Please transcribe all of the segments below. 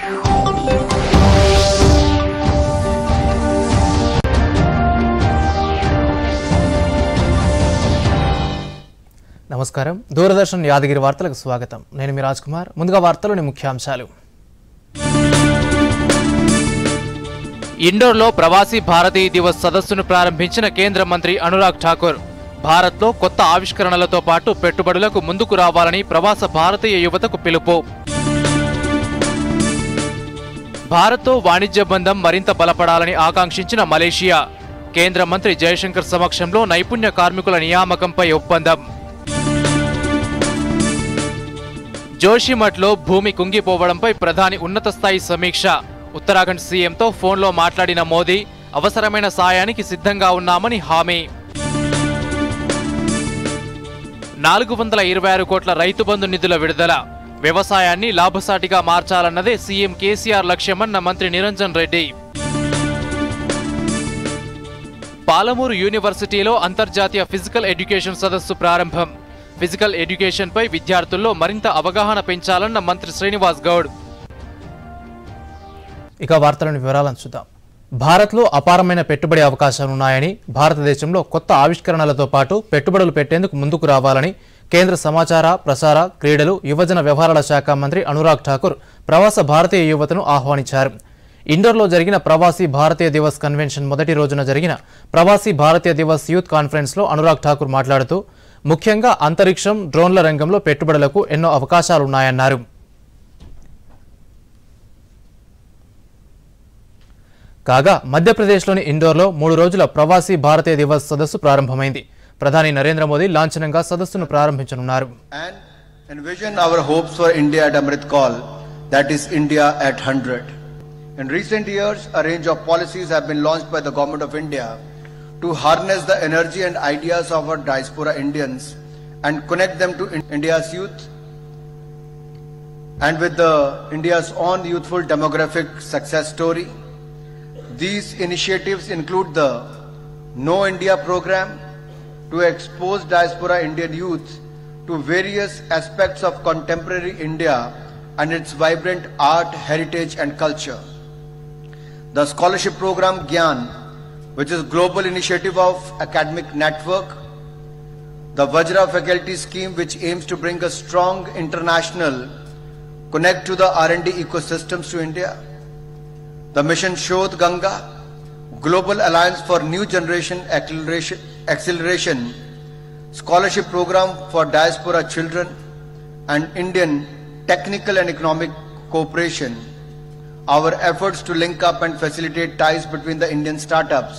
నమస్కారం దూరదర్శన్ యాదగిరి వార్తలకు స్వాగతం నేను మీ రాజ్ కుమార్ ముందుగా వార్తలోని ముఖ్యాంశాలు ఇండోర్లో ప్రవాసీ భారతీయ దివస్ సదస్సును ప్రారంభించిన కేంద్ర మంత్రి అనురాగ్ ఠాకూర్ భారత్లో కొత్త ఆవిష్కరణలతో పాటు పెట్టుబడులకు ముందుకు రావాలని ప్రవాస భారతీయ యువతకు పిలుపు భారత్తో వాణిజ్య బంధం మరింత బలపడాలని ఆకాంక్షించిన మలేషియా కేంద్ర మంత్రి జయశంకర్ సమక్షంలో నైపుణ్య కార్మికుల నియామకంపై ఒప్పందం జోషిమఠ్లో భూమి కుంగిపోవడంపై ప్రధాని ఉన్నత స్థాయి సమీక్ష ఉత్తరాఖండ్ సీఎంతో ఫోన్లో మాట్లాడిన మోదీ అవసరమైన సాయానికి సిద్ధంగా ఉన్నామని హామీ 426 కోట్ల రైతు బంధు నిధుల విడుదల వ్యవసాయాన్ని లాభసాటిగా మార్చాలన్నదే సీఎం కేసీఆర్ లక్ష్యమన్న మంత్రి నిరంజన్ రెడ్డి పాలమూరు యూనివర్సిటీలో అంతర్జాతీయ ఫిజికల్ ఎడ్యుకేషన్ సదస్సు ప్రారంభం ఫిజికల్ ఎడ్యుకేషన్ పై విద్యార్థుల్లో మరింత అవగాహన పెంచాలన్న మంత్రి శ్రీనివాస్ గౌడ్ ఇక వార్తలను వివరాలను చూద్దాం భారత్లో అపారమైన పెట్టుబడి అవకాశాలు ఉన్నాయని భారతదేశంలో కొత్త ఆవిష్కరణలతో పాటు పెట్టుబడులు పెట్టేందుకు ముందుకు రావాలని కేంద్ర సమాచార ప్రసార క్రీడలు యువజన వ్యవహారాల శాఖ మంత్రి అనురాగ్ ఠాకూర్ ప్రవాస భారతీయ యువతను ఆహ్వానించారు ఇండోర్లో జరిగిన ప్రవాసీ భారతీయ దివస్ కన్వెన్షన్ మొదటి రోజున జరిగిన ప్రవాసీ భారతీయ దివస్ యూత్ కాన్ఫరెన్స్లో అనురాగ్ ఠాకూర్ మాట్లాడుతూ ముఖ్యంగా అంతరిక్షం డ్రోన్ల రంగంలో పెట్టుబడులకు ఎన్నో అవకాశాలున్నాయన్నారు కాగా మధ్యప్రదేశ్లోని ఇండోర్లో 3 రోజుల ప్రవాసీ భారతీయ దివస్ సదస్సు ప్రారంభమైంది ప్రధాని నరేంద్ర మోదీ లాంఛనంగా సదస్సును ప్రారంభించనున్నారు Envision our hopes for India at Amrit Kaal, that is India at 100. In recent years, a range of policies have been launched by the Government of India to harness the energy and ideas of our diaspora Indians and connect them to India's youth. And with India's own youthful demographic success story, these initiatives include the Know India program to expose diaspora Indian youth to various aspects of contemporary India and its vibrant art, heritage and culture. The scholarship program Gyan, which is global initiative of academic network, the Vajra faculty scheme which aims to bring a strong international connect to the R&D ecosystems to India, the mission Shodh Ganga, global alliance for new generation acceleration scholarship program for diaspora children, and Indian technical and economic cooperation. Our efforts to link up and facilitate ties between the Indian startups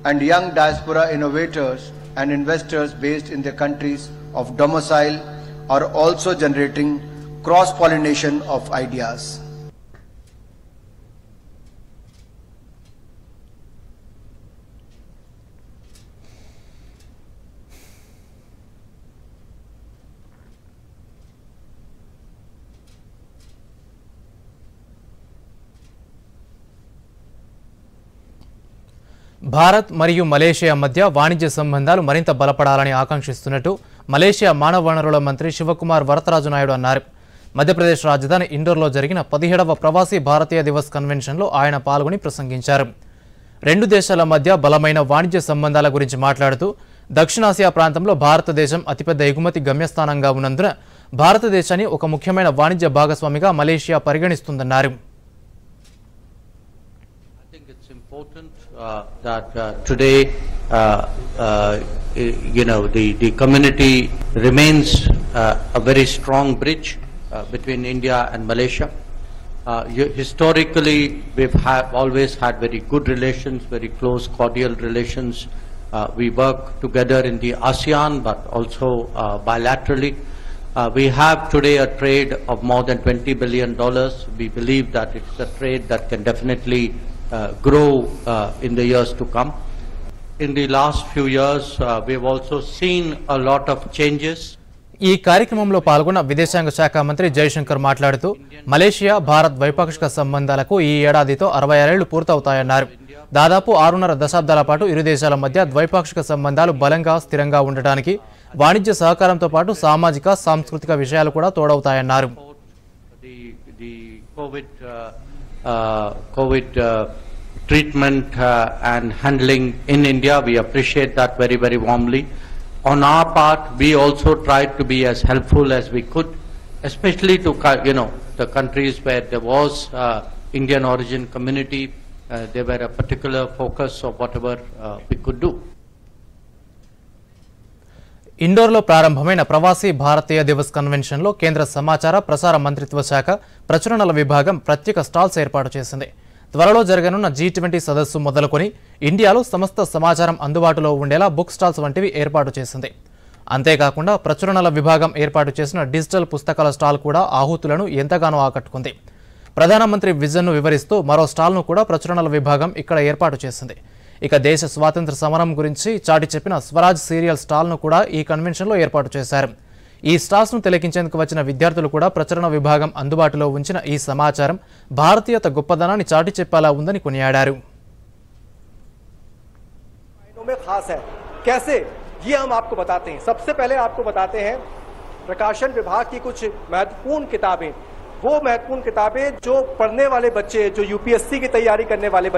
and young diaspora innovators and investors based in their countries of domicile are also generating cross-pollination of ideas. Bharat మరియు Malaysia మధ్య వాణిజ్య సంబంధాలు మరింత బలపడాలని ఆకాంక్షిస్తున్నట్టు Malaysia మానవ వనరుల మంత్రి శివకుమార్ వరదరాజు నాయుడు అన్నారు మధ్యప్రదేశ్ రాజధాని ఇండోర్లో జరిగిన 17వ ప్రవాసీ భారతీయ దివస్ కన్వెన్షన్లో ఆయన పాల్గొని ప్రసంగించారు రెండు దేశాల మధ్య బలమైన వాణిజ్య సంబంధాల గురించి మాట్లాడుతూ దక్షిణాసియా ప్రాంతంలో భారతదేశం అతిపెద్ద ఎగుమతి గమ్యస్థానంగా ఉన్నందున భారతదేశాన్ని ఒక ముఖ్యమైన వాణిజ్య భాగస్వామిగా Malaysia పరిగణిస్తుందన్నారు that today the community remains a very strong bridge between India and Malaysia. Historically, we've always had very good relations, very close, cordial relations. We work together in the ASEAN, but also bilaterally. We have today a trade of more than $20 billion. We believe that it's a trade that can definitely grow in the years to come. In the last few years, we've also seen a lot of changes. ఈ కార్యక్రమంలో పాల్గొన్న విదేశాంగ శాఖ మంత్రి జయశంకర్ మాట్లాడుతూ Malaysia Bharat ద్వైపాక్షిక సంబంధాలకు ఈ ఏడాదితో 66 ఏళ్లు పూర్తవుతాయన్నారు దాదాపు 6.5 దశాబ్దాల పాటు ఇరు దేశాల మధ్య ద్వైపాక్షిక సంబంధాలు బలంగా స్థిరంగా ఉండడానికి వాణిజ్య సహకారంతో పాటు సామాజిక సాంస్కృతిక విషయాలు కూడా తోడవుతాయన్నారు the COVID treatment and handling in India. We appreciate that very, very warmly. On our part, we also tried to be as helpful as we could, especially to the countries where there was Indian origin community. There were a particular focus of whatever we could do. ఇండోర్లో ప్రారంభమైన ప్రవాసీ భారతీయ దివస్ కన్వెన్షన్లో కేంద్ర సమాచార ప్రసార మంత్రిత్వ శాఖ ప్రచురణల విభాగం ప్రత్యేక stalls ఏర్పాటు చేసింది. త్వరలో జరగనున్న G20 సదస్సు మొదలుకొని ఇండియాలో సమస్త సమాచారం అందుబాటులో ఉండేలా బుక్ స్టాల్స్ వంటివి ఏర్పాటు చేసింది. అంతేకాకుండా ప్రచురణల విభాగం ఏర్పాటు చేసిన డిజిటల్ పుస్తకాల స్టాల్ కూడా ఆహుతులను ఎంతగానో ఆకట్టుకుంది. ప్రధానమంత్రి విజన్ను వివరిస్తూ మరో స్టాల్ను కూడా ప్రచురణల విభాగం ఇక్కడ ఏర్పాటు చేసింది. ఇక దేశ స్వాతంత్ర సమరం గురించి చాటి చెప్పిన స్వరాజ్ సీరియల్ స్టాల్ను కూడా ఈ కన్వెన్షన్లో ఏర్పాటు చేశారు. ఈ స్టాల్స్ను తిలకించేందుకు వచ్చిన విద్యార్థులు కూడా ప్రచురణ విభాగం అందుబాటులో ఉంచిన ఈ సమాచారం భారతీయత గొప్పదనాన్ని చాటి చెప్పేలా ఉందని కొనియాడారు. कैसे ये हम आपको बताते हैं. सबसे पहले आपको बताते हैं प्रकाशन विभाग की कुछ महत्वपूर्ण किताबें, वो महत्वपूर्ण किताबें जो पढ़ने वाले बच्चे, जो यूपीएससी की तैयारी करने वाले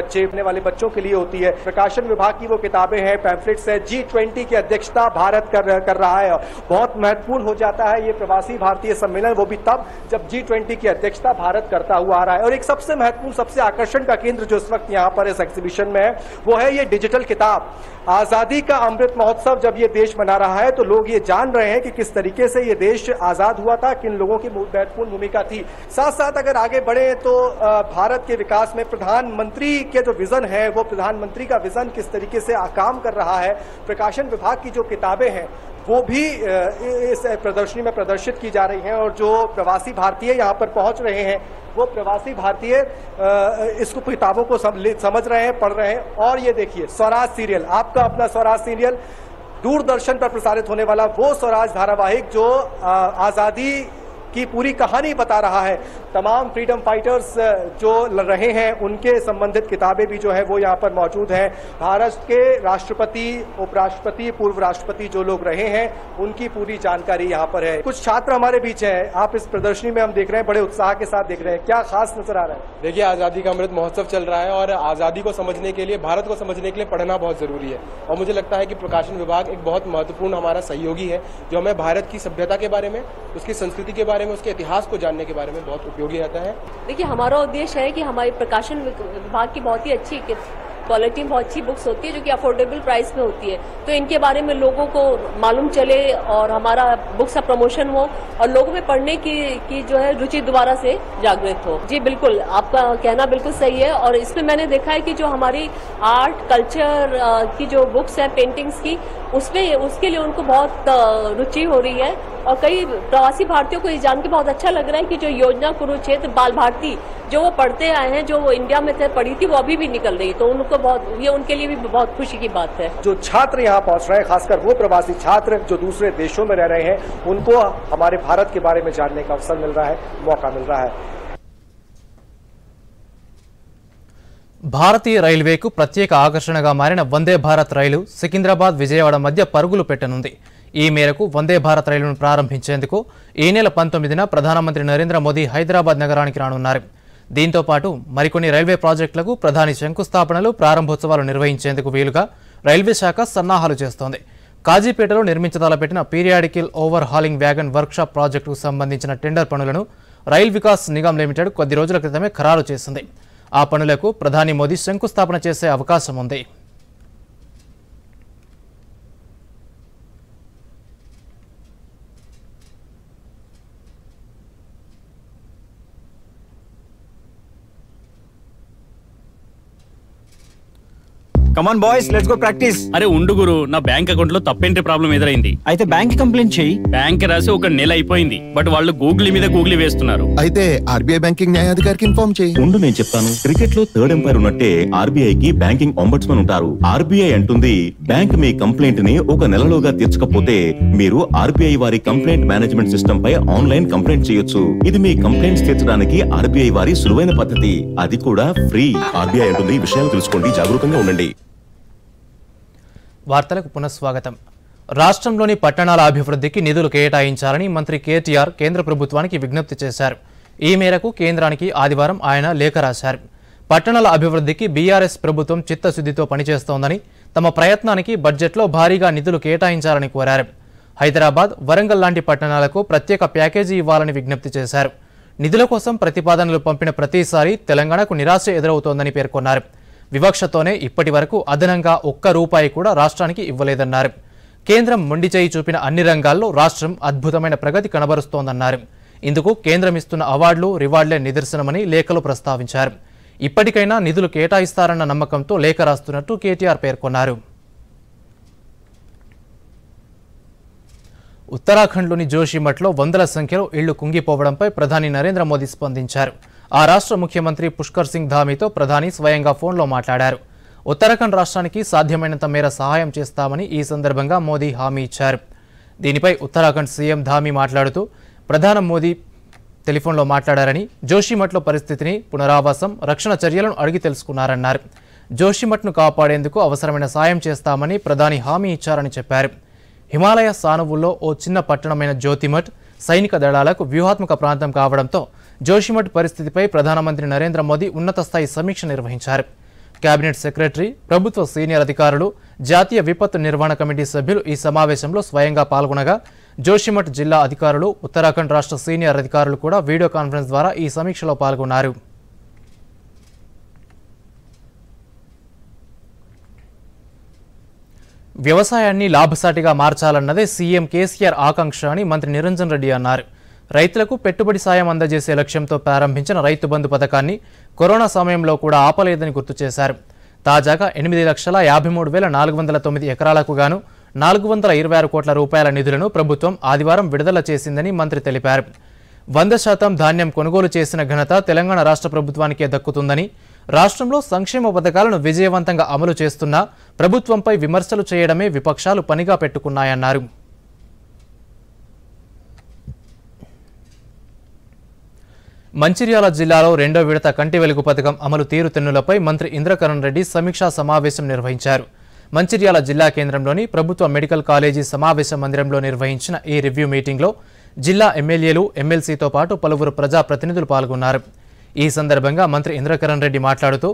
बच्चों के लिए होती है. प्रकाशन विभाग की वो किताबें हैं, पैम्फलेट्स है. G20 की अध्यक्षता भारत कर रहा है. बहुत महत्वपूर्ण हो जाता है ये प्रवासी भारतीय सम्मेलन, वो भी तब जब G20 की अध्यक्षता भारत करता हुआ आ रहा है. और एक सबसे महत्वपूर्ण, सबसे आकर्षण का केंद्र जो इस वक्त यहाँ पर इस एग्जीबिशन में है, वो है ये डिजिटल किताब. आजादी का अमृत महोत्सव जब ये देश मना रहा है तो लोग ये जान रहे हैं कि किस तरीके से ये देश आजाद हुआ था, किन लोगों की महत्वपूर्ण भूमिका थी. साथ साथ अगर आगे बढ़े तो भारत के विकास में प्रधानमंत्री के जो विजन है, वो प्रधानमंत्री का विजन किस तरीके से काम कर रहा है. प्रकाशन विभाग की जो किताबें हैं वो भी इस प्रदर्शनी में प्रदर्शित की जा रही हैं. और जो प्रवासी भारतीय यहाँ पर पहुंच रहे हैं, वो प्रवासी भारतीय इसको किताबों को समझ रहे हैं, पढ़ रहे हैं. और ये देखिए स्वराज सीरियल, आपका अपना स्वराज सीरियल, दूरदर्शन पर प्रसारित होने वाला वो स्वराज धारावाहिक जो आजादी की पूरी कहानी बता रहा है. तमाम फ्रीडम फाइटर्स जो लड़ रहे हैं उनके संबंधित किताबें भी जो है वो यहाँ पर मौजूद हैं. भारत के राष्ट्रपति, उपराष्ट्रपति, पूर्व राष्ट्रपति जो लोग रहे हैं उनकी पूरी जानकारी यहाँ पर है. कुछ छात्र हमारे बीच हैं, आप इस प्रदर्शनी में हम देख रहे हैं बड़े उत्साह के साथ देख रहे हैं. क्या खास नजर आ रहा है? देखिए, आजादी का अमृत महोत्सव चल रहा है और आजादी को समझने के लिए, भारत को समझने के लिए पढ़ना बहुत जरूरी है. और मुझे लगता है कि प्रकाशन विभाग एक बहुत महत्वपूर्ण हमारा सहयोगी है, जो हमें भारत की सभ्यता के बारे में, उसकी संस्कृति के बारे में, उसके इतिहास को जानने के बारे में बहुत उपयोगी रहता है. देखिए, हमारा उद्देश्य है कि हमारी प्रकाशन विभाग की बहुत ही अच्छी क्वालिटी में बहुत अच्छी बुक्स होती है जो कि अफोर्डेबल प्राइस में होती है, तो इनके बारे में लोगों को मालूम चले और हमारा बुक्स का प्रमोशन हो और लोगों में पढ़ने की जो है रुचि दोबारा से जागृत हो. जी बिल्कुल, आपका कहना बिल्कुल सही है. और इसमें मैंने देखा है कि जो हमारी आर्ट कल्चर की जो बुक्स है, पेंटिंग्स की, उसमें उसके लिए उनको बहुत रुचि हो रही है. और कई प्रवासी भारतीयों को ये जान के बहुत अच्छा लग रहा है कि जो योजना कुरुक्षेत्र बाल भारती जो वो पढ़ते आए हैं, जो वो इंडिया में पढ़ी थी, वो अभी भी निकल रही, तो उनको बहुत, ये उनके लिए भी बहुत खुशी की बात है. जो छात्र यहाँ पहुँच रहे हैं, खासकर वो प्रवासी छात्र जो दूसरे देशों में रह रहे हैं, उनको हमारे भारत के बारे में जानने का अवसर मिल रहा है, मौका मिल रहा है. భారతీయ రైల్వేకు ప్రత్యేక ఆకర్షణగా మారిన వందే భారత్ రైలు సికింద్రాబాద్ విజయవాడ మధ్య పరుగులు పెట్టనుంది. ఈ మేరకు వందే భారత్ రైలును ప్రారంభించేందుకు ఈ నెల 19న ప్రధానమంత్రి నరేంద్ర మోదీ హైదరాబాద్ నగరానికి రానున్నారు. దీంతో పాటు మరికొన్ని రైల్వే ప్రాజెక్టులకు ప్రధాని శంకుస్థాపనలు, ప్రారంభోత్సవాలు నిర్వహించేందుకు వీలుగా రైల్వే శాఖ సన్నాహాలు చేస్తోంది. కాజీపేటలో నిర్మించదలపెట్టిన periodical overhauling wagon workshop ప్రాజెక్టుకు సంబంధించిన టెండర్ పనులను రైల్ వికాస్ నిగమ్ లిమిటెడ్ కొద్ది రోజుల క్రితమే ఖరారు చేసింది. ఆ పనులకు ప్రధాని మోదీ శంకుస్థాపన చేసే అవకాశం ఉంది. Come on boys, let's go practice. అరే ఉండు గురు, నా బ్యాంక్ అకౌంట్ లో తప్పేంటి ప్రాబ్లం ఎదురైంది. అయితే బ్యాంక్ కంప్లైంట్ చేయి. బ్యాంక్ రాసి 1 నెల అయిపోయింది, బట్ వాళ్ళు గూగుల్ మీద గూగుల్ వేస్తున్నారు. అయితే ఆర్బీఐ బ్యాంకింగ్ న్యాయాధికారికి ఇన్ఫార్మ్ చేయి. ఉండు నేను చెప్తాను. క్రికెట్ లో థర్డ్ ఎంపైర్ ఉన్నట్టే ఆర్బీఐ కి బ్యాంకింగ్ అంబడ్స్మన్ ఉంటారు. ఆర్బీఐ అంటుంది, బ్యాంక్ మీ కంప్లైంట్ ని 1 నెలలోగా తీర్చకపోతే మీరు ఆర్బీఐ వారి కంప్లైంట్ మేనేజ్మెంట్ సిస్టమ్ పై ఆన్లైన్ కంప్లైంట్ చేయొచ్చు. ఇది మీ కంప్లైంట్స్ తీర్చడానికి ఆర్బీఐ వారి సులువైన పద్ధతి, అది కూడా ఫ్రీ. ఆర్బీఐ అంటుంది, విషయాలు తెలుసుకోండి, జాగరూకంగా ఉండండి. వార్తలకు పునఃస్వాగతం. రాష్ట్రంలోని పట్టణాల అభివృద్ధికి నిధులు కేటాయించాలని మంత్రి కేటీఆర్ కేంద్ర ప్రభుత్వానికి విజ్ఞప్తి చేశారు. ఈ మేరకు కేంద్రానికి ఆదివారం ఆయన లేఖ రాశారు. పట్టణాల అభివృద్ధికి బీఆర్ఎస్ ప్రభుత్వం చిత్తశుద్ధితో పనిచేస్తోందని, తమ ప్రయత్నానికి బడ్జెట్లో భారీగా నిధులు కేటాయించాలని కోరారు. హైదరాబాద్, వరంగల్ లాంటి పట్టణాలకు ప్రత్యేక ప్యాకేజీ ఇవ్వాలని విజ్ఞప్తి చేశారు. నిధుల కోసం ప్రతిపాదనలు పంపిన ప్రతిసారి తెలంగాణకు నిరాశ ఎదురవుతోందని పేర్కొన్నారు. వివక్షతోనే ఇప్పటి వరకు అదనంగా ₹1 కూడా రాష్ట్రానికి ఇవ్వలేదన్నారు. కేంద్రం మొండి చేయి చూపిన అన్ని రంగాల్లో రాష్ట్రం అద్భుతమైన ప్రగతి కనబరుస్తోందన్నారు. ఇందుకు కేంద్రం ఇస్తున్న అవార్డులు, రివార్డులే నిదర్శనమని లేఖలో ప్రస్తావించారు. ఇప్పటికైనా నిధులు కేటాయిస్తారన్న నమ్మకంతో లేఖ రాస్తున్నట్టు కేటీఆర్ పేర్కొన్నారు. ఉత్తరాఖండ్లోని జోషిమఠ్లో వందల సంఖ్యలో ఇళ్లు కుంగిపోవడంపై ప్రధాని నరేంద్ర మోదీ స్పందించారు. ఆ రాష్ట్ర ముఖ్యమంత్రి పుష్కర్ సింగ్ ధామీతో ప్రధాని స్వయంగా ఫోన్లో మాట్లాడారు. ఉత్తరాఖండ్ రాష్ట్రానికి సాధ్యమైనంత మేర సహాయం చేస్తామని ఈ సందర్భంగా మోదీ హామీ ఇచ్చారు. దీనిపై ఉత్తరాఖండ్ సీఎం ధామీ మాట్లాడుతూ ప్రధాని మోదీ టెలిఫోన్లో మాట్లాడారని, జోషిమఠ్లో పరిస్థితిని, పునరావాసం, రక్షణ చర్యలను అడిగి తెలుసుకున్నారన్నారు. జోషిమఠ్ను కాపాడేందుకు అవసరమైన సాయం చేస్తామని ప్రధాని హామీ ఇచ్చారని చెప్పారు. హిమాలయ సానువుల్లో ఓ చిన్న పట్టణమైన జ్యోతిమఠ్ సైనిక దళాలకు వ్యూహాత్మక ప్రాంతం కావడంతో జోషిమఠ్ పరిస్థితిపై ప్రధానమంత్రి నరేంద్ర మోదీ ఉన్నత స్థాయి సమీక్ష నిర్వహించారు. కేబినెట్ సెక్రటరీ, ప్రభుత్వ సీనియర్ అధికారులు, జాతీయ విపత్తు నిర్వహణ కమిటీ సభ్యులు ఈ సమావేశంలో స్వయంగా పాల్గొనగా జోషిమఠ్ జిల్లా అధికారులు, ఉత్తరాఖండ్ రాష్ట్ర సీనియర్ అధికారులు కూడా వీడియో కాన్ఫరెన్స్ ద్వారా ఈ సమీక్షలో పాల్గొన్నారు. వ్యవసాయాన్ని లాభసాటిగా మార్చాలన్నదే సీఎం కేసీఆర్ ఆకాంక్ష అని మంత్రి నిరంజన్ రెడ్డి అన్నారు. రైతులకు పెట్టుబడి సాయం అందజేసే లక్ష్యంతో ప్రారంభించిన రైతు బంధు పథకాన్ని కరోనా సమయంలో కూడా ఆపలేదని గుర్తు చేశారు. తాజాగా 8,53,409 ఎకరాలకు గాను 426 కోట్ల రూపాయల నిధులను ప్రభుత్వం ఆదివారం విడుదల చేసిందని మంత్రి తెలిపారు. 100% ధాన్యం కొనుగోలు చేసిన ఘనత తెలంగాణ రాష్ట్ర ప్రభుత్వానికే దక్కుతుందని, రాష్ట్రంలో సంక్షేమ పథకాలను విజయవంతంగా అమలు చేస్తున్నా ప్రభుత్వంపై విమర్శలు చేయడమే విపక్షాలు పనిగా పెట్టుకున్నాయన్నారు. మంచిర్యాల జిల్లాలో 2వ విడత కంటి వెలుగు పథకం అమలు తీరుతెన్నులపై మంత్రి ఇంద్రకరణ్ రెడ్డి సమీక్షా సమావేశం నిర్వహించారు. మంచిర్యాల జిల్లా కేంద్రంలోని ప్రభుత్వ మెడికల్ కాలేజీ సమావేశ మందిరంలో నిర్వహించిన ఈ రివ్యూ మీటింగ్లో జిల్లా ఎమ్మెల్యేలు, ఎమ్మెల్సీతో పాటు పలువురు ప్రజాప్రతినిధులు పాల్గొన్నారు. ఈ సందర్భంగా మంత్రి ఇంద్రకరణ్ రెడ్డి మాట్లాడుతూ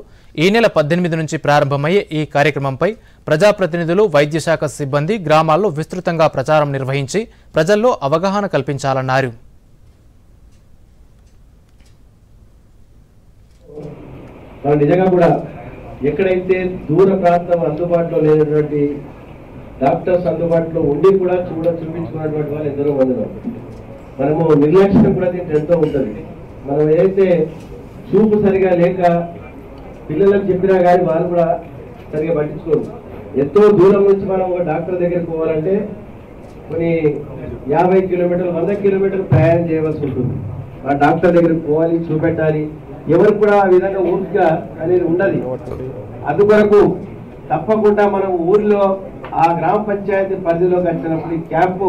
ఈ నెల 18 నుంచి ప్రారంభమయ్యే ఈ కార్యక్రమంపై ప్రజాప్రతినిధులు, వైద్య శాఖ సిబ్బంది గ్రామాల్లో విస్తృతంగా ప్రచారం నిర్వహించి ప్రజల్లో అవగాహన కల్పించాలన్నారు. నిజంగా కూడా ఎక్కడైతే దూర ప్రాంతం అందుబాటులో లేనటువంటి డాక్టర్స్ అందుబాటులో ఉండి కూడా చూపించుకున్నటువంటి వాళ్ళు ఎందరో మంది మనము నిర్లక్ష్యం కూడా దీనికి ఎంతో ఉంటుంది. మనం ఏదైతే చూపు సరిగా లేక పిల్లలకు చెప్పినా కానీ వాళ్ళు కూడా సరిగా పట్టించుకోరు. ఎంతో దూరం నుంచి మనం ఒక డాక్టర్ దగ్గరికి పోవాలంటే కొన్ని 50 కిలోమీటర్లు, 100 కిలోమీటర్లు ప్రయాణం చేయవలసి ఉంటుంది. ఆ డాక్టర్ దగ్గరికి పోవాలి, చూపెట్టాలి. ఎవరు కూడా ఆ విధంగా ఊరిగా అనేది ఉండదు. అందుకొరకు తప్పకుండా మనం ఊరిలో ఆ గ్రామ పంచాయతీ పరిధిలోకి వచ్చినప్పుడు ఈ క్యాంపు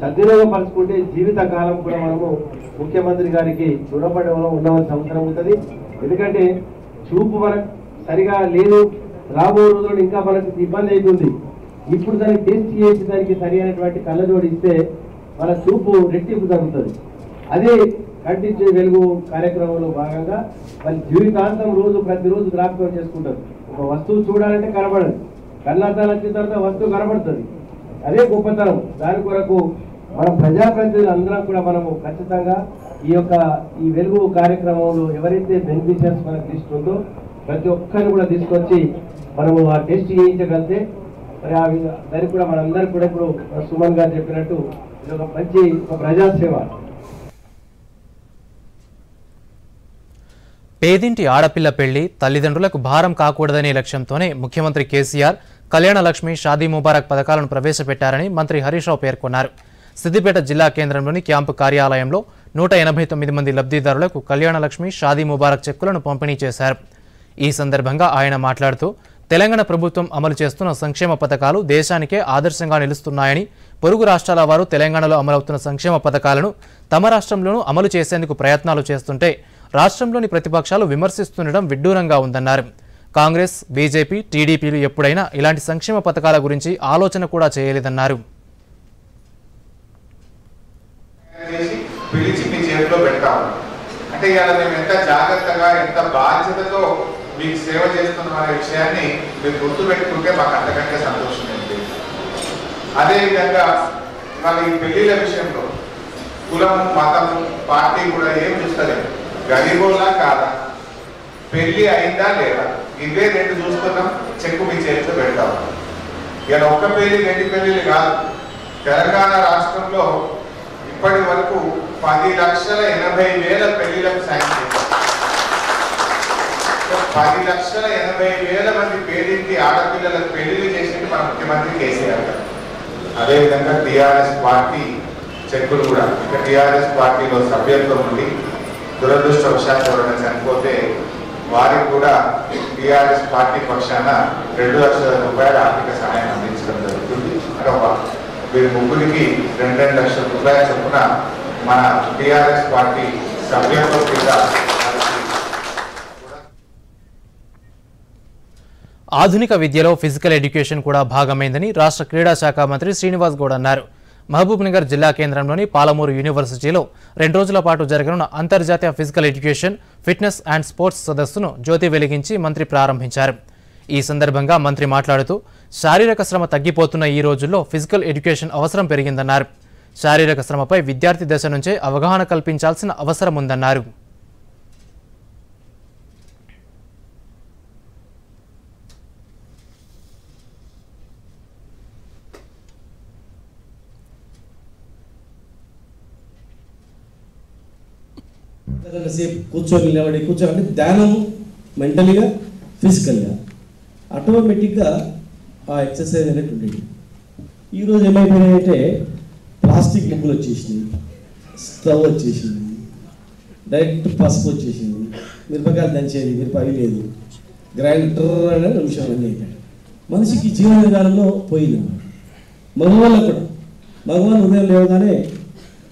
సద్వినియోగపరుచుకుంటే జీవితకాలం కూడా మనము ముఖ్యమంత్రి గారికి రుణపడి ఉండవలసిన అవసరం ఉంటుంది. ఎందుకంటే చూపు మనకు సరిగా లేదు, రాబో రోజుల్లో ఇంకా మనకు ఇబ్బంది అవుతుంది. ఇప్పుడు దానికి టెస్ట్ చేసి దానికి సరి అయినటువంటి కళ్ళజోడి ఇస్తే మన చూపు రెట్టింపు జరుగుతుంది. అదే కంటి వెలుగు కార్యక్రమంలో భాగంగా వాళ్ళు జీవితాంతం ప్రతిరోజు జ్ఞాపకం చేసుకుంటారు. ఒక వస్తువు చూడాలంటే కనబడదు, కళ్ళద్దాలు వచ్చిన తర్వాత వస్తువు కనబడుతుంది. అదే గొప్పతనం. దాని కొరకు మన ప్రజాప్రతినిధులు అందరం కూడా మనము ఖచ్చితంగా ఈ వెలుగు కార్యక్రమంలో ఎవరైతే బెనిఫిషియర్స్ మనకు తీసుకుందో ప్రతి ఒక్కరిని కూడా తీసుకొచ్చి మనము ఆ టెస్ట్ చేయించగలిగితే మరి దానికి కూడా మనందరికీ కూడా ఇప్పుడు సుమన్ గారు చెప్పినట్టు ఇది ఒక మంచి ప్రజాసేవ. పేదింటి ఆడపిల్ల పెళ్లి తల్లిదండ్రులకు భారం కాకూడదనే లక్ష్యంతోనే ముఖ్యమంత్రి కేసీఆర్ కళ్యాణ లక్ష్మి, షాదీ ముబారక్ పథకాలను ప్రవేశపెట్టారని మంత్రి హరీష్ రావు పేర్కొన్నారు. సిద్దిపేట జిల్లా కేంద్రంలోని క్యాంపు కార్యాలయంలో 189 మంది లబ్ధిదారులకు కళ్యాణ లక్ష్మి, షాదీ ముబారక్ చెక్కులను పంపిణీ చేశారు. ఈ సందర్భంగా ఆయన మాట్లాడుతూ తెలంగాణ ప్రభుత్వం అమలు చేస్తున్న సంక్షేమ పథకాలు దేశానికే ఆదర్శంగా నిలుస్తున్నాయని, పొరుగు రాష్ట్రాల వారు తెలంగాణలో అమలవుతున్న సంక్షేమ పథకాలను తమ రాష్ట్రంలోనూ అమలు చేసేందుకు ప్రయత్నాలు చేస్తుంటే రాష్ట్రంలోని ప్రతిపక్షాలు విమర్శిస్తుండడం విడ్డూరంగా ఉందన్నారు. కాంగ్రెస్, బీజేపీ, టీడీపీలు ఎప్పుడైనా ఇలాంటి సంక్షేమ పథకాల గురించి ఆలోచన కూడా చేయలేదన్నారు. పిలిచి మీ చేతిలో పెడతాము. అంటే ఇవాళ మేము ఎంత జాగ్రత్తగా ఎంత బాధ్యతతో మీకు సేవ చేస్తున్నాం అనే విషయాన్ని మీరు గుర్తుపెట్టుకుంటే మాకు అంతకంటే సంతోషం ఏంటి. అదేవిధంగా ఇవాళ ఈ పెళ్లిళ్ళ విషయంలో కులం మతము పార్టీ కూడా ఏం చూస్తలేదు, గరీబోలా కాదా, పెళ్లి అయిందా లేదా, ఇవే రెండు చూస్తున్నాం, చెక్కు మీ చేతిలో పెడతాం. ఇక ఒక్క పెళ్లి 2 పెళ్లిళ్ళు కాదు, తెలంగాణ రాష్ట్రంలో ఇప్పటి వరకు 10,80,000 పెళ్లిలకు సాయం చేశారు. 10,80,000 మంది పేదింటి ఆడపిల్లలకు పెళ్లిళ్ళు చేసింది మన ముఖ్యమంత్రి కేసీఆర్ గారు. అదేవిధంగా టీఆర్ఎస్ పార్టీ చెక్కులు కూడా, ఇక టీఆర్ఎస్ పార్టీలో సభ్యత్వం ఉండి దురదృష్టవశాత్తు ఎవరైనా చనిపోతే వారికి కూడా టీఆర్ఎస్ పార్టీ పక్షాన 2 లక్షల రూపాయల ఆర్థిక సహాయం అందించడం జరుగుతుంది. వీరి ముగ్గురికి 2 లక్షల రూపాయల చొప్పున మన టీఆర్ఎస్ పార్టీ సభ్యత్వం కింద. ఆధునిక విద్యలో ఫిజికల్ ఎడ్యుకేషన్ కూడా భాగమైందని రాష్ట్ర క్రీడా శాఖ మంత్రి శ్రీనివాస్ గౌడ్ అన్నారు. మహబూబ్నగర్ జిల్లా కేంద్రంలోని పాలమూరు యూనివర్సిటీలో 2 రోజుల పాటు జరగనున్న అంతర్జాతీయ physical education, fitness and sports సదస్సును జ్యోతి వెలిగించి మంత్రి ప్రారంభించారు. ఈ సందర్భంగా మంత్రి మాట్లాడుతూ శారీరక శ్రమ తగ్గిపోతున్న ఈ రోజుల్లో ఫిజికల్ ఎడ్యుకేషన్ అవసరం పెరిగిందన్నారు. శారీరక శ్రమపై విద్యార్థి దశ నుంచే అవగాహన కల్పించాల్సిన అవసరం ఉందన్నారు. సేపు కూర్చొని నిలబడి కూర్చోండి, ధ్యానం మెంటలీగా ఫిజికల్గా ఆటోమేటిక్గా ఆ ఎక్సర్సైజ్ అనేది ఉండేది. ఈరోజు ఏమైపోయినాయంటే ప్లాస్టిక్ ముగ్గులు వచ్చేసినాయి, స్టవ్ వచ్చేసింది, డైరెక్ట్ పసుపు వచ్చేసింది, మిరపకాయలు దంచేది మిరపకాయ లేదు, గ్రైండర్ అనే నిమిషం అన్నీ అయిపోయాయి. మనిషికి జీవన విధానంలో పోయింది. మగవాళ్ళకు కూడా, మగవాళ్ళు ఉదయం లేవగానే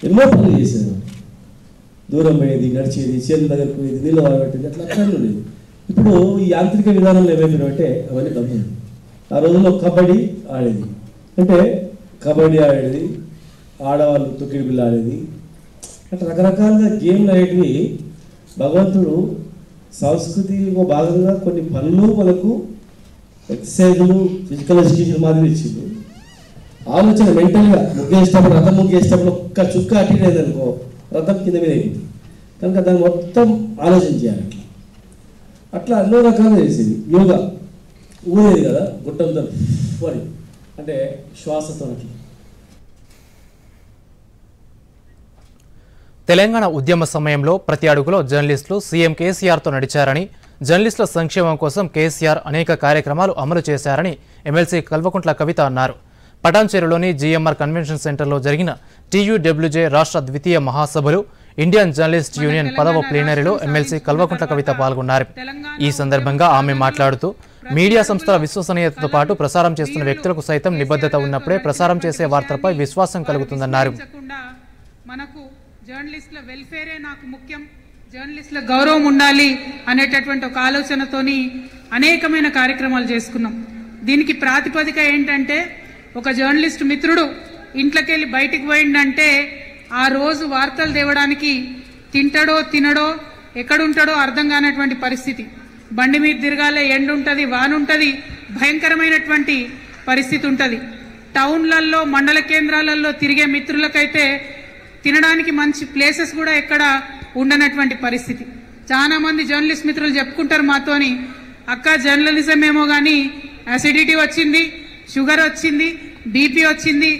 ఎన్నో పనులు చేసేవారు. దూరం పోయేది, నడిచేది, చేతుల దగ్గరకు పోయేది, నీళ్ళు వాడబెట్టేది, అట్లా అట్లా లేదు. ఇప్పుడు ఈ యాంత్రిక విధానంలో ఏమైపోయినాయంటే అవన్నీ తగ్గింది. ఆ రోజుల్లో కబడ్డీ ఆడేది, అంటే కబడ్డీ ఆడేది, ఆడవాళ్ళు తొక్కిడి బిల్ల ఆడేది, అట్లా రకరకాలుగా గేమ్లు అనేటివి భగవంతుడు సంస్కృతిలో భాగంగా కొన్ని పనులు మనకు ఎక్సర్సైజులు ఫిజికల్ ఎడ్యుకేషన్ మాదిరి ఇచ్చింది. ఆలోచన మెంటల్గా ముగ్గేసేటప్పుడు, రథం ముగ్గేసేటప్పుడు ఒక్క చుక్క అటు లేదనుకో రథం కింద మీద అయింది కనుక దాన్ని మొత్తం ఆలోచన చేయాలి. అట్లా ఎన్నో రకాలుగా చేసేది. యోగా ఊరేది కదా గుట్టంతో వరి అంటే శ్వాసతో. తెలంగాణ ఉద్యమ సమయంలో ప్రతి అడుగులో జర్నలిస్టులు సీఎం కేసీఆర్తో నడిచారని, జర్నలిస్టుల సంక్షేమం కోసం కేసీఆర్ అనేక కార్యక్రమాలు అమలు చేశారని ఎమ్మెల్సీ కల్వకుంట్ల కవిత అన్నారు. పటాన్చేరులోని జీఎంఆర్ కన్వెన్షన్ సెంటర్లో జరిగిన టీయూడబ్ల్యూజే రాష్ట్ర ద్వితీయ మహాసభలు, ఇండియన్ జర్నలిస్ట్ యూనియన్ 10వ ప్లీనరీలో ఎమ్మెల్సీ కల్వకుంట్ల కవిత పాల్గొన్నారు. ఈ సందర్భంగా ఆమె మాట్లాడుతూ మీడియా సంస్థల విశ్వసనీయతతో పాటు ప్రసారం చేస్తున్న వ్యక్తులకు సైతం నిబద్ధత ఉన్నప్పుడే ప్రసారం చేసే వార్తలపై విశ్వాసం కలుగుతుందన్నారు. మనకు జర్నలిస్టుల వెల్ఫేరే నాకు ముఖ్యం, జర్నలిస్టుల గౌరవం ఉండాలి అనేటటువంటి ఒక ఆలోచనతోని అనేకమైన కార్యక్రమాలు చేసుకున్నాం. దీనికి ప్రాతిపదిక ఏంటంటే ఒక జర్నలిస్ట్ మిత్రుడు ఇంట్లోకెళ్ళి బయటికి పోయిందంటే ఆ రోజు వార్తలు తేవడానికి తింటాడో తినడో ఎక్కడుంటాడో అర్థం కానటువంటి పరిస్థితి. బండి మీద తిరగాలే, ఎండ ఉంటుంది, వానుంటుంది, భయంకరమైనటువంటి పరిస్థితి ఉంటుంది. టౌన్లలో మండల కేంద్రాలలో తిరిగే మిత్రులకైతే తినడానికి మంచి ప్లేసెస్ కూడా ఎక్కడ ఉండనటువంటి పరిస్థితి. చాలా మంది జర్నలిస్ట్ మిత్రులు చెప్పుకుంటారు మాతోని, అక్క జర్నలిజం ఏమో కానీ అసిడిటీ వచ్చింది, షుగర్ వచ్చింది, బీపీ వచ్చింది,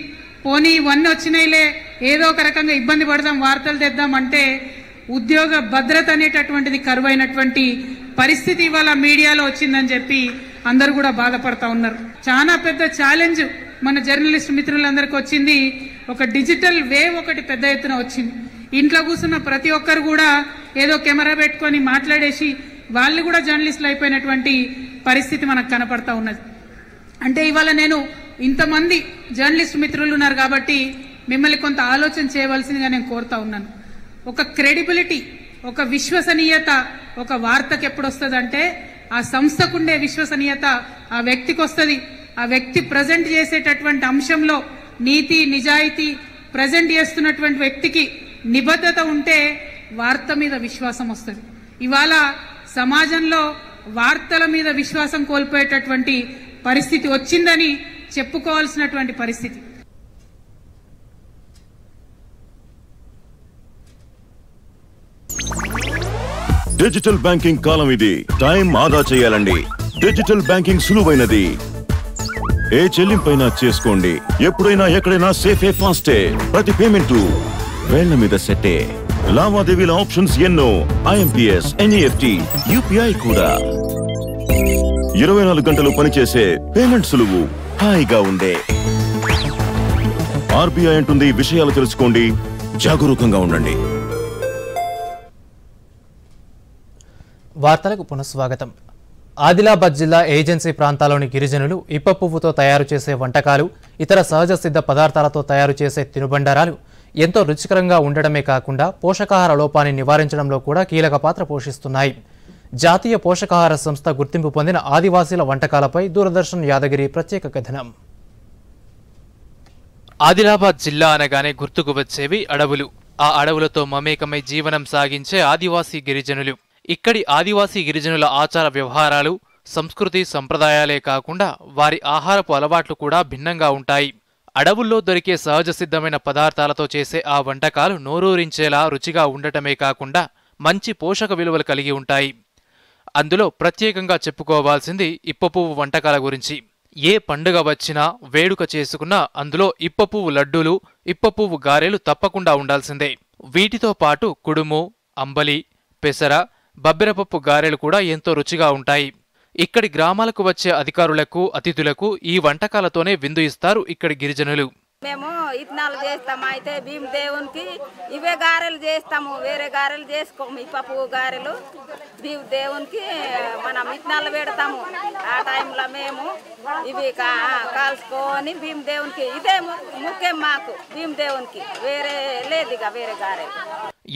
పోనీ ఇవన్నీ వచ్చినాయిలే, ఏదో ఒక రకంగా ఇబ్బంది పడదాం, వార్తలు తెద్దామంటే ఉద్యోగ భద్రత అనేటటువంటిది కరువైనటువంటి పరిస్థితి ఇవాళ మీడియాలో వచ్చిందని చెప్పి అందరూ కూడా బాధపడతా ఉన్నారు. చాలా పెద్ద ఛాలెంజ్ మన జర్నలిస్ట్ మిత్రులందరికీ వచ్చింది. ఒక డిజిటల్ వేవ్ ఒకటి పెద్ద ఎత్తున వచ్చింది. ఇంట్లో కూర్చున్న ప్రతి ఒక్కరు కూడా ఏదో కెమెరా పెట్టుకొని మాట్లాడేసి వాళ్ళు కూడా జర్నలిస్టులు అయిపోయినటువంటి పరిస్థితి మనకు కనపడతా ఉన్నది. అంటే ఇవాళ నేను ఇంతమంది జర్నలిస్ట్ మిత్రులు ఉన్నారు కాబట్టి మిమ్మల్ని కొంత ఆలోచన చేయవలసిందిగా నేను కోరుతా ఉన్నాను. ఒక క్రెడిబిలిటీ, ఒక విశ్వసనీయత ఒక వార్తకు ఎప్పుడు వస్తుందంటే ఆ సంస్థకుండే విశ్వసనీయత ఆ వ్యక్తికి వస్తుంది. ఆ వ్యక్తి ప్రజెంట్ చేసేటటువంటి అంశంలో నీతి నిజాయితీ ప్రజెంట్ చేస్తున్నటువంటి వ్యక్తికి నిబద్ధత ఉంటే వార్త మీద విశ్వాసం వస్తుంది. ఇవాళ సమాజంలో వార్తల మీద విశ్వాసం కోల్పోయేటటువంటి పరిస్థితి వచ్చిందని చెప్పుకోవాల్సినటువంటి పరిస్థితి. డిజిటల్ బ్యాంకింగ్ కాలం ఇది. టైం ఆదా చేయాలండి. Digital banking సులువైనది. ఏ చెల్లింపైనా చేసుకోండి. ఎప్పుడైనా ఎక్కడైనా సేఫే ఫాస్టే. ప్రతి పేమెంట్ వేళ్ల మీద సెట్టే. లావాదేవీల ఆప్షన్స్ ఎన్నో. IMPS, NEFT, UPI కూడా. 24 గంటలు పనిచేసే పేమెంట్ సులువు. హాయిగా ఉండే. RBI అంటుంది విషయాలు తెలుసుకోండి, జాగరూకంగా ఉండండి. వార్తలకు పునఃస్వాగతం. ఆదిలాబాద్ జిల్లా ఏజెన్సీ ప్రాంతాల్లోని గిరిజనులు ఇప్ప పువ్వుతో తయారు చేసే వంటకాలు, ఇతర సహజ సిద్ధ పదార్థాలతో తయారు చేసే తినుబండారాలు ఎంతో రుచికరంగా ఉండడమే కాకుండా పోషకాహార లోపాన్ని నివారించడంలో కూడా కీలక పాత్ర పోషిస్తున్నాయి. జాతీయ పోషకాహార సంస్థ గుర్తింపు పొందిన ఆదివాసీల వంటకాలపై దూరదర్శన్ యాదగిరి ప్రత్యేక కథనం. ఆదిలాబాద్ జిల్లా అనగానే గుర్తుకు వచ్చేవి అడవులు. ఆ అడవులతో మమేకమై జీవనం సాగించే ఆదివాసీ గిరిజనులు. ఇక్కడి ఆదివాసీ గిరిజనుల ఆచార వ్యవహారాలు, సంస్కృతి సంప్రదాయాలే కాకుండా వారి ఆహారపు అలవాట్లు కూడా భిన్నంగా ఉంటాయి. అడవుల్లో దొరికే సహజ సిద్ధమైన పదార్థాలతో చేసే ఆ వంటకాలు నోరూరించేలా రుచిగా ఉండటమే కాకుండా మంచి పోషక విలువలు కలిగి ఉంటాయి. అందులో ప్రత్యేకంగా చెప్పుకోవాల్సింది ఇప్పపువ్వు వంటకాల గురించి. ఏ పండుగ వచ్చినా, వేడుక చేసుకున్నా అందులో ఇప్పపువ్వు లడ్డూలు, ఇప్పపువ్వు గారెలు తప్పకుండా ఉండాల్సిందే. వీటితో పాటు కుడుము, అంబలి, పెసర, బబ్బెరపప్పు గారెలు కూడా ఎంతో రుచిగా ఉంటాయి. ఇక్కడి గ్రామాలకు వచ్చే అధికారులకు, అతిథులకు ఈ వంటకాలతోనే విందు ఇస్తారు ఇక్కడి గిరిజనులు. మేము ఇత్నాలు చేస్తాము. అయితే భీమ్ దేవునికి ఇవే గారెలు చేస్తాము, వేరే గారెలు చేసుకోము. ఇప్పపు గారెలు భీమ్ దేవునికి మనం ఇత్నాలు పెడతాము. ఆ టైంలో మేము ఇవి కాల్చుకొని భీమ్ దేవునికి ఇదే ముఖ్యం మాకు. భీమ్ దేవునికి వేరే లేదు, ఇక వేరే గారెలు.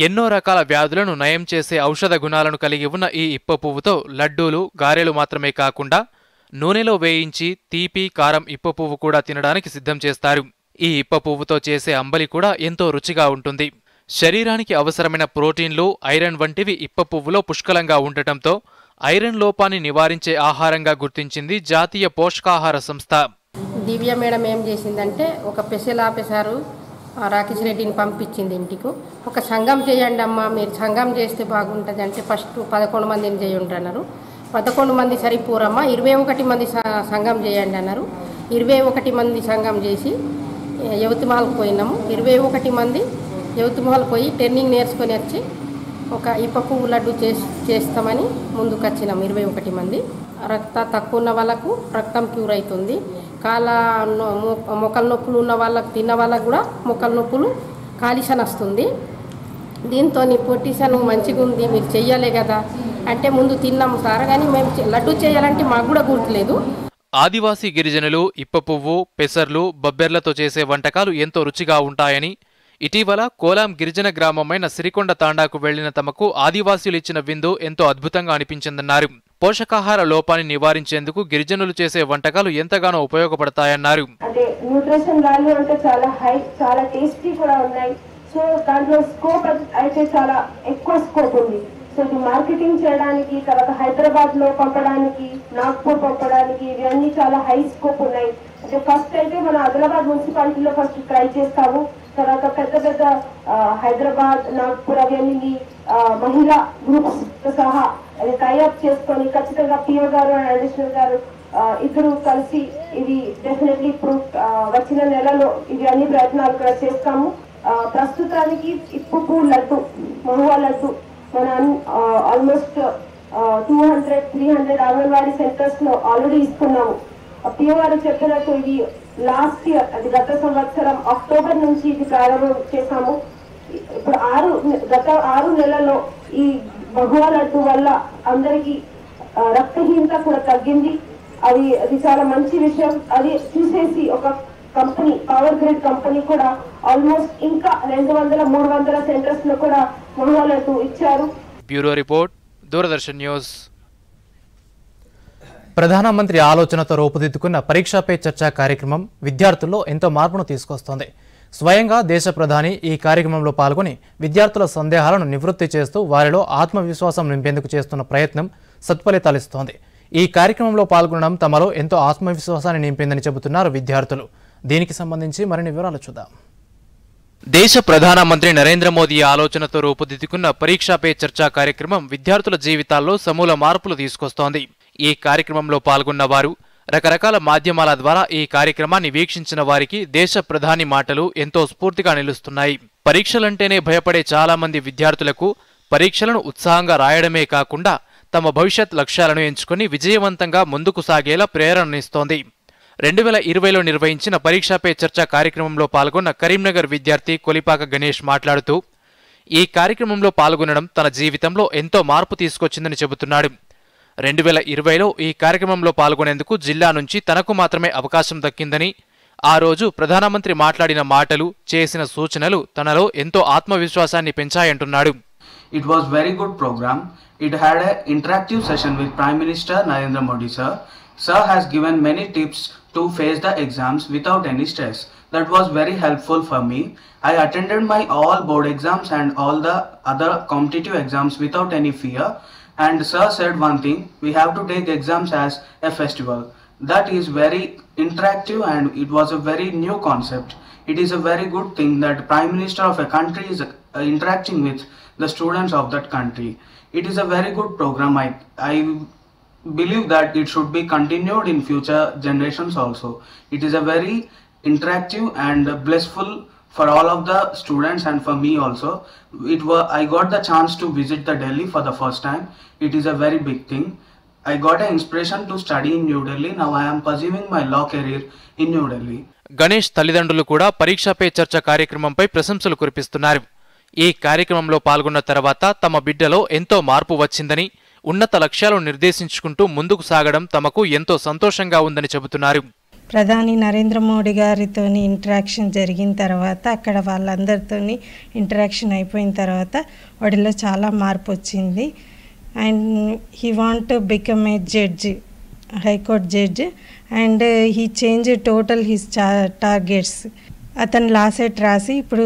ఎన్నో రకాల వ్యాధులను నయం చేసే ఔషధ గుణాలను కలిగి ఉన్న ఈ ఇప్ప పువ్వుతో లడ్డూలు, గారెలు మాత్రమే కాకుండా నూనెలో వేయించి తీపి, కారం ఇప్ప పువ్వు కూడా తినడానికి సిద్ధం చేస్తారు. ఈ ఇప్ప పువ్వుతో చేసే అంబలి కూడా ఎంతో రుచిగా ఉంటుంది. శరీరానికి అవసరమైన ప్రోటీన్లు, ఐరన్ వంటివి ఇప్ప పువ్వులో పుష్కలంగా ఉండటంతో ఐరన్ లోపాన్ని నివారించే ఆహారంగా గుర్తించింది జాతీయ పోషకాహార సంస్థ. దివ్య మేడం ఏం చేసిందంటే ఒక స్పెషల్ ఆఫీసరు రాకేష్ రెడ్డిని పంపించింది ఇంటికి. ఒక సంఘం చేయండి అమ్మా, మీరు సంఘం చేస్తే బాగుంటుంది అంటే ఫస్ట్ 11 మందిని చేయండి అన్నారు. 11 మంది సరిపోరమ్మా, 21 మంది సంఘం చేయండి అన్నారు. 21 మంది సంఘం చేసి యవతిమాలకు పోయినాము. 21 మంది యవతిమాలకు పోయి ట్రైనింగ్ నేర్చుకొని వచ్చి ఒక ఇప్ప పువ్వు లడ్డు చేస్తామని ముందుకు వచ్చినాము. 21 మంది. రక్త తక్కువ ఉన్న వాళ్ళకు రక్తం క్యూర్ అవుతుంది. కాళ్ళ మొక్కల నొప్పులు ఉన్న వాళ్ళకు, తిన్న వాళ్ళకు కూడా మొక్కల నొప్పులు కాలిషన్ వస్తుంది. దీంతో పొట్టిషన్ మంచిగా ఉంది, మీరు చెయ్యాలే కదా అంటే ముందు తిన్నాము సార్, కానీ మేము లడ్డు చేయాలంటే మాకు కూడా గుర్తులేదు. ఆదివాసీ గిరిజనులు ఇప్ప పువ్వు, పెసర్లు, బొబ్బెర్లతో చేసే వంటకాలు ఎంతో రుచిగా ఉంటాయని ఇటీవల కోలాం గిరిజన గ్రామమైన సిరికొండ తాండాకు వెళ్లిన తమకు ఆదివాసీలు ఇచ్చిన విందు ఎంతో అద్భుతంగా అనిపించిందన్నారు. పోషకాహార లోపాన్ని నివారించేందుకు గిరిజనులు చేసే వంటకాలు ఎంతగానో ఉపయోగపడతాయన్నారు. అంటే న్యూట్రిషన్ వాల్యూ అంటే చాలా హై, చాలా టేస్టీ కూడా ఉన్నాయి. సో దాంట్లో స్కోప్ అయితే చాలా ఎక్కువ స్కోప్ ఉంది. సో ఇది మార్కెటింగ్ చేయడానికి, తర్వాత హైదరాబాద్ లో పంపడానికి, నాగ్పూర్ పంపడానికి ఇవన్నీ చాలా హై స్కోప్ ఉన్నాయి. అంటే ఫస్ట్ అయితే మన ఆదిలాబాద్ మున్సిపాలిటీలో ఫస్ట్ ట్రై చేస్తాము. తర్వాత పెద్ద పెద్ద హైదరాబాద్, నాగ్పూర్ అవన్నీ మహిళా గ్రూప్స్ తో సహా టైఅప్ చేసుకొని ఖచ్చితంగా పిఓ గారు అండ్ అడిషనల్ గారు ఇద్దరు కలిసి ఇది డెఫినెట్లీ ఇప్పుడు వచ్చిన నెలలో ఇవి అన్ని ప్రయత్నాలు కూడా చేస్తాము. ప్రస్తుతానికి ఇప్పు లడ్డు, మహువా లడ్డు మన ఆల్మోస్ట్ 200-300 అంగన్వాడీ సెంటర్స్ లో ఆల్రెడీ ఇస్తున్నాము. పిఓ గారు చెప్పినట్టు ఇది లాస్ట్ ఇయర్, అది గత సంవత్సరం అక్టోబర్ నుంచి ఇది ప్రారంభం చేశాము. ఇప్పుడు గత 6 నెలల్లో ఈ మహువా లడ్డు వల్ల అందరికి రక్తహీనత కూడా తగ్గింది. అది చాలా మంచి విషయం. అది చూసేసి ఒక కంపెనీ, పవర్ గ్రిడ్ కంపెనీ కూడా ఆల్మోస్ట్ ఇంకా 200-300 సెంటర్స్ లో కూడా మహువా లడ్డు ఇచ్చారు. Bureau report, Doordarshan news. ప్రధానమంత్రి ఆలోచనతో రూపుదిద్దుకున్న పరీక్షా పే చర్చా కార్యక్రమం విద్యార్థుల్లో ఎంతో మార్పును తీసుకొస్తోంది. స్వయంగా దేశ ప్రధాని ఈ కార్యక్రమంలో పాల్గొని విద్యార్థుల సందేహాలను నివృత్తి చేస్తూ వారిలో ఆత్మవిశ్వాసం నింపేందుకు చేస్తున్న ప్రయత్నం సత్ఫలితాలిస్తోంది. ఈ కార్యక్రమంలో పాల్గొనడం తమలో ఎంతో ఆత్మవిశ్వాసాన్ని నింపిందని చెబుతున్నారు విద్యార్థులు. దీనికి సంబంధించి మరిన్ని వివరాలు చూద్దాం. దేశ ప్రధానమంత్రి నరేంద్ర మోదీ ఆలోచనతో రూపుదిద్దుకున్న పరీక్షా పే చర్చా కార్యక్రమం విద్యార్థుల జీవితాల్లో సమూల మార్పులు తీసుకొస్తోంది. ఈ కార్యక్రమంలో పాల్గొన్న వారు రకరకాల మాధ్యమాల ద్వారా ఈ కార్యక్రమాన్ని వీక్షించిన వారికి దేశ ప్రధాని మాటలు ఎంతో స్ఫూర్తిగా నిలుస్తున్నాయి. పరీక్షలంటేనే భయపడే చాలా మంది విద్యార్థులకు పరీక్షలను ఉత్సాహంగా రాయడమే కాకుండా తమ భవిష్యత్ లక్ష్యాలను ఎంచుకుని విజయవంతంగా ముందుకు సాగేలా ప్రేరణనిస్తోంది. 2020లో నిర్వహించిన పరీక్షా పే చర్చా కార్యక్రమంలో పాల్గొన్న కరీంనగర్ విద్యార్థి కొలిపాక గణేష్ మాట్లాడుతూ ఈ కార్యక్రమంలో పాల్గొనడం తన జీవితంలో ఎంతో మార్పు తీసుకొచ్చిందని చెబుతున్నాడు. 2020లో ఈ కార్యక్రమంలో పాల్గొనేందుకు జిల్లా నుంచి తనకు మాత్రమే అవకాశం దక్కిందని, ఆ రోజు ప్రధానమంత్రి మాట్లాడిన మాటలు, చేసిన సూచనలు తనలో ఎంతో ఆత్మవిశ్వాసాన్ని పెంచాయంటున్నాడు. It was very good program. It had an interactive session with Prime Minister Narendra Modi sir. Sir has given many tips to face the exams without any stress. That was very helpful for me. I attended my all board exams and all the other competitive exams without any fear. And sir said one thing, we have to take exams as a festival. That is very interactive and it was a very new concept. It is a very good thing that Prime Minister of a country is interacting with the students of that country. It is a very good program. I believe that it should be continued in future generations also. It is a very interactive and blissful for all of the students and for me also. I got the chance to visit the Delhi for the first time. It is a very big thing. I got an inspiration to study in New Delhi. Now I am pursuing my law career in New Delhi. Ganesh తల్లిదండ్రులు కూడా పరీక్షా pay చర్చ కార్యక్రమంపై ప్రశంసలు కురిపిస్తున్నారు. ఈ కార్యక్రమంలో పాల్గొన్న తర్వాత తమ బిడ్డలో ఎంతో మార్పు వచ్చిందని, ఉన్నత లక్ష్యాలను నిర్దేశించుకుంటూ ముందుకు సాగడం తమకు ఎంతో సంతోషంగా ఉందని చెబుతున్నారు. ప్రధాని నరేంద్ర మోడీ గారితో ఇంటరాక్షన్ జరిగిన తర్వాత, అక్కడ వాళ్ళందరితో ఇంటరాక్షన్ అయిపోయిన తర్వాత వాడిలో చాలా మార్పు వచ్చింది. And he want to become a judge, high court judge. And he change total his targets. అతను లా సెట్ రాసి ఇప్పుడు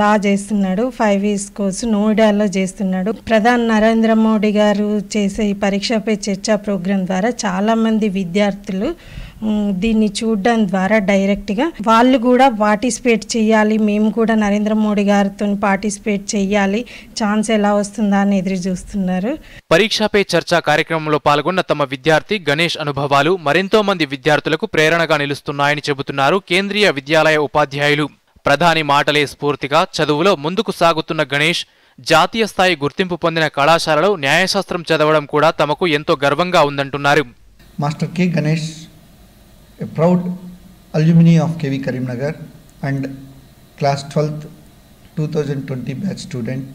లా చేస్తున్నాడు. 5 years కోర్సు నోయిడాలో చేస్తున్నాడు. ప్రధాని నరేంద్ర మోడీ గారు చేసే ఈ పరీక్షా పే చర్చా ప్రోగ్రాం ద్వారా చాలామంది విద్యార్థులు దీన్ని చూడడం ద్వారా డైరెక్ట్గా వాళ్ళు కూడా పార్టిసిపేట్ చేయాలి, మేము కూడా నరేంద్ర మోడీ గారితో పార్టిసిపేట్ చేయాలి, ఛాన్స్ ఎలా వస్తుందా అని ఎదురు చూస్తున్నారు. పరీక్షా పే చర్చా కార్యక్రమంలో పాల్గొన్న తమ విద్యార్థి గణేష్ అనుభవాలు మరెంతో మంది విద్యార్థులకు ప్రేరణగా నిలుస్తున్నాయని చెబుతున్నారు కేంద్రీయ విద్యాలయ ఉపాధ్యాయులు. ప్రధాని మాటలే స్ఫూర్తిగా చదువులో ముందుకు సాగుతున్న గణేష్ జాతీయ స్థాయి గుర్తింపు పొందిన కళాశాలలో న్యాయశాస్త్రం చదవడం కూడా తమకు ఎంతో గర్వంగా ఉందంటున్నారు. Master K Ganesh, a proud alumni of KV Karimnagar and class 12th 2020 batch student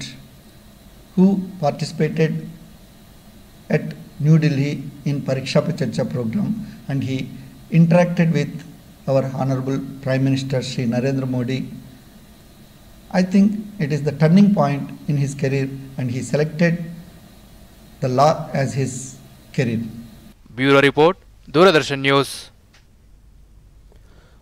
who participated at New Delhi in Pariksha Pe Charcha program, and he interacted with our Honorable Prime Minister Shri Narendra Modi. I think it is the turning point in his career and he selected the law as his career. Bureau Report, Doordarshan News.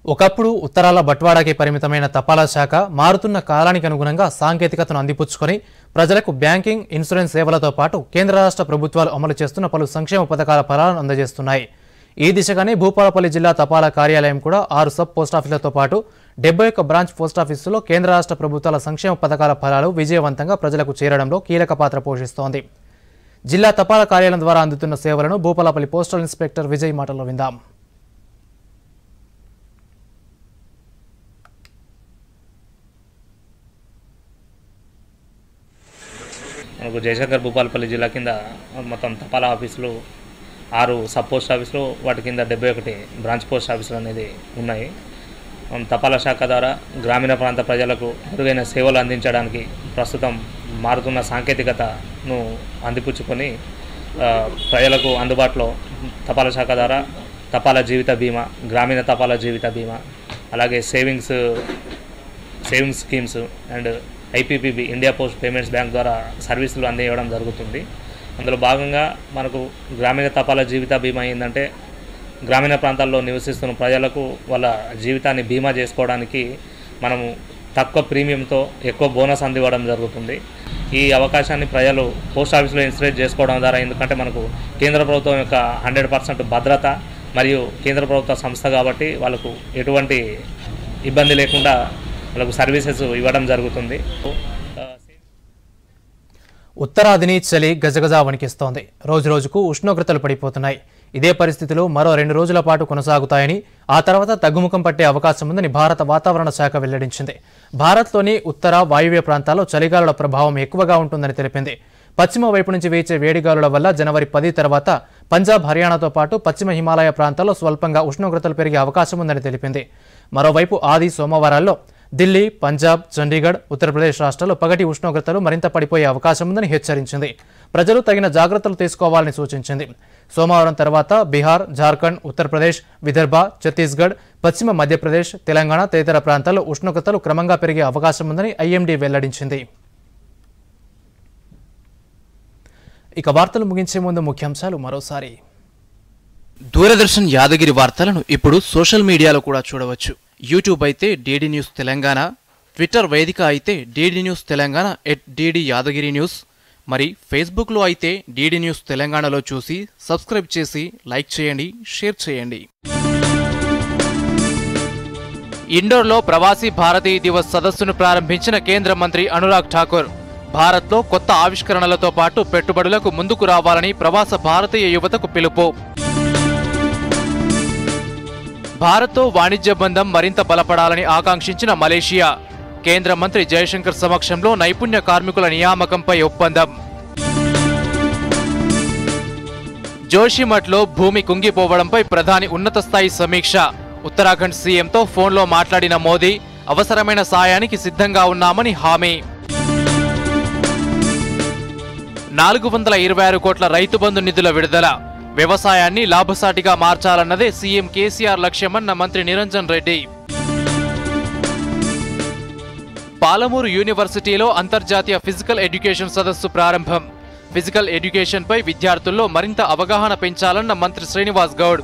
ఒకప్పుడు ఉత్తరాల బట్వాడాకే పరిమితమైన తపాలా శాఖ మారుతున్న కాలానికి అనుగుణంగా సాంకేతికతను అందిపుచ్చుకొని ప్రజలకు బ్యాంకింగ్, ఇన్సూరెన్స్ సేవలతో పాటు కేంద్ర రాష్ట్ర ప్రభుత్వాలు అమలు చేస్తున్న పలు సంక్షేమ పథకాల ఫలాలను అందజేస్తున్నాయి. ఈ దిశగానే భూపాలపల్లి జిల్లా తపాలా కార్యాలయం కూడా 6 సబ్ పోస్టాఫీసులతో పాటు 71 బ్రాంచ్ పోస్టాఫీసులో కేంద్ర రాష్ట్ర ప్రభుత్వాల సంక్షేమ పథకాల ఫలాలు విజయవంతంగా ప్రజలకు చేరడంలో కీలక పాత్ర పోషిస్తోంది. జిల్లా తపాలా కార్యాలయం ద్వారా అందుతున్న సేవలను భూపాలపల్లి పోస్టల్ ఇన్స్పెక్టర్ విజయ్ మాటల్లో విందాం. మనకు జయశంకర్ భూపాలపల్లి జిల్లా కింద మొత్తం తపాలా ఆఫీసులు 6 సబ్ పోస్ట్ ఆఫీసులు, వాటి కింద 71 బ్రాంచ్ పోస్ట్ ఆఫీసులు అనేది ఉన్నాయి. తపాలా శాఖ ద్వారా గ్రామీణ ప్రాంత ప్రజలకు మెరుగైన సేవలు అందించడానికి ప్రస్తుతం మారుతున్న సాంకేతికతను అందిపుచ్చుకొని ప్రజలకు అందుబాటులో తపాలా శాఖ ద్వారా తపాలా జీవిత బీమా, గ్రామీణ తపాలా జీవిత బీమా, అలాగే savings schemes and IPPB India post payments bank ద్వారా సర్వీసులు అందించడం జరుగుతుంది. అందులో భాగంగా మనకు గ్రామీణ తపాలా జీవిత బీమా ఏంటంటే గ్రామీణ ప్రాంతాల్లో నివసిస్తున్న ప్రజలకు వాళ్ళ జీవితాన్ని బీమా చేసుకోవడానికి మనము తక్కువ ప్రీమియంతో ఎక్కువ బోనస్ అందివ్వడం జరుగుతుంది. ఈ అవకాశాన్ని ప్రజలు పోస్ట్ ఆఫీస్లో ఇన్స్టేట్ చేసుకోవడం ద్వారా, ఎందుకంటే మనకు కేంద్ర ప్రభుత్వం యొక్క 100% భద్రత మరియు కేంద్ర ప్రభుత్వ సంస్థ కాబట్టి వాళ్ళకు ఎటువంటి ఇబ్బంది లేకుండా వాళ్ళకు సర్వీసెస్ ఇవ్వడం జరుగుతుంది. ఉత్తరాదిని చలి గజగజ వణికిస్తోంది. రోజురోజుకు ఉష్ణోగ్రతలు పడిపోతున్నాయి. ఇదే పరిస్థితులు మరో 2 రోజుల పాటు కొనసాగుతాయని, ఆ తర్వాత తగ్గుముఖం పట్టే అవకాశం ఉందని భారత వాతావరణ శాఖ వెల్లడించింది. భారత్లోని ఉత్తర వాయువ్య ప్రాంతాల్లో చలిగాలుల ప్రభావం ఎక్కువగా ఉంటుందని తెలిపింది. పశ్చిమ వైపు నుంచి వీచే వేడిగాలుల వల్ల జనవరి 10 తర్వాత పంజాబ్, హర్యానాతో పాటు పశ్చిమ హిమాలయ ప్రాంతాల్లో స్వల్పంగా ఉష్ణోగ్రతలు పెరిగే అవకాశం ఉందని తెలిపింది. మరోవైపు ఆది సోమవారాల్లో ఢిల్లీ, పంజాబ్, చండీగఢ్, ఉత్తరప్రదేశ్ రాష్ట్రాల్లో పగటి ఉష్ణోగ్రతలు మరింత పడిపోయే అవకాశం ఉందని హెచ్చరించింది. ప్రజలు తగిన జాగ్రత్తలు తీసుకోవాలని సూచించింది. సోమవారం తర్వాత బీహార్, జార్ఖండ్, ఉత్తరప్రదేశ్, విదర్భ, ఛత్తీస్గఢ్, పశ్చిమ మధ్యప్రదేశ్, తెలంగాణ తదితర ప్రాంతాల్లో ఉష్ణోగ్రతలు క్రమంగా పెరిగే అవకాశం ఉందని ఐఎండీ వెల్లడించింది. ఇక వార్తలు ముగించే ముందు ముఖ్యాంశాలు మరోసారి. దూరదర్శన్ యాదగిరి వార్తలను ఇప్పుడు సోషల్ మీడియాలో కూడా చూడవచ్చు. యూట్యూబ్ అయితే డీడీ న్యూస్ తెలంగాణ, ట్విట్టర్ వేదిక అయితే DD news Telangana @DD Yadagiri news, మరి ఫేస్బుక్లో అయితే డీడీ న్యూస్ తెలంగాణలో చూసి సబ్స్క్రైబ్ చేసి లైక్ చేయండి, షేర్ చేయండి. ఇండోర్లో ప్రవాసీ భారతీయ దివస్ సదస్సును ప్రారంభించిన కేంద్ర మంత్రి అనురాగ్ ఠాకూర్ భారత్లో కొత్త ఆవిష్కరణలతో పాటు పెట్టుబడులకు ముందుకు రావాలని ప్రవాస భారతీయ యువతకు పిలుపు. భారత్తో వాణిజ్య బంధం మరింత బలపడాలని ఆకాంక్షించిన మలేషియా కేంద్ర మంత్రి జయశంకర్ సమక్షంలో నైపుణ్య కార్మికుల నియామకంపై ఒప్పందం. జోషిమఠ్లో భూమి కుంగిపోవడంపై ప్రధాని ఉన్నత స్థాయి సమీక్ష. ఉత్తరాఖండ్ సీఎంతో ఫోన్లో మాట్లాడిన మోదీ అవసరమైన సాయానికి సిద్ధంగా ఉన్నామని హామీ. 426 కోట్ల రైతు బంధు నిధుల విడుదల. వ్యవసాయాన్ని లాభసాటిగా మార్చాలన్నదే సీఎం కేసీఆర్ లక్ష్యమన్న మంత్రి నిరంజన్ రెడ్డి. పాలమూరు యూనివర్సిటీలో అంతర్జాతీయ ఫిజికల్ ఎడ్యుకేషన్ సదస్సు ప్రారంభం. ఫిజికల్ ఎడ్యుకేషన్పై విద్యార్థుల్లో మరింత అవగాహన పెంచాలన్న మంత్రి శ్రీనివాస్ గౌడ్.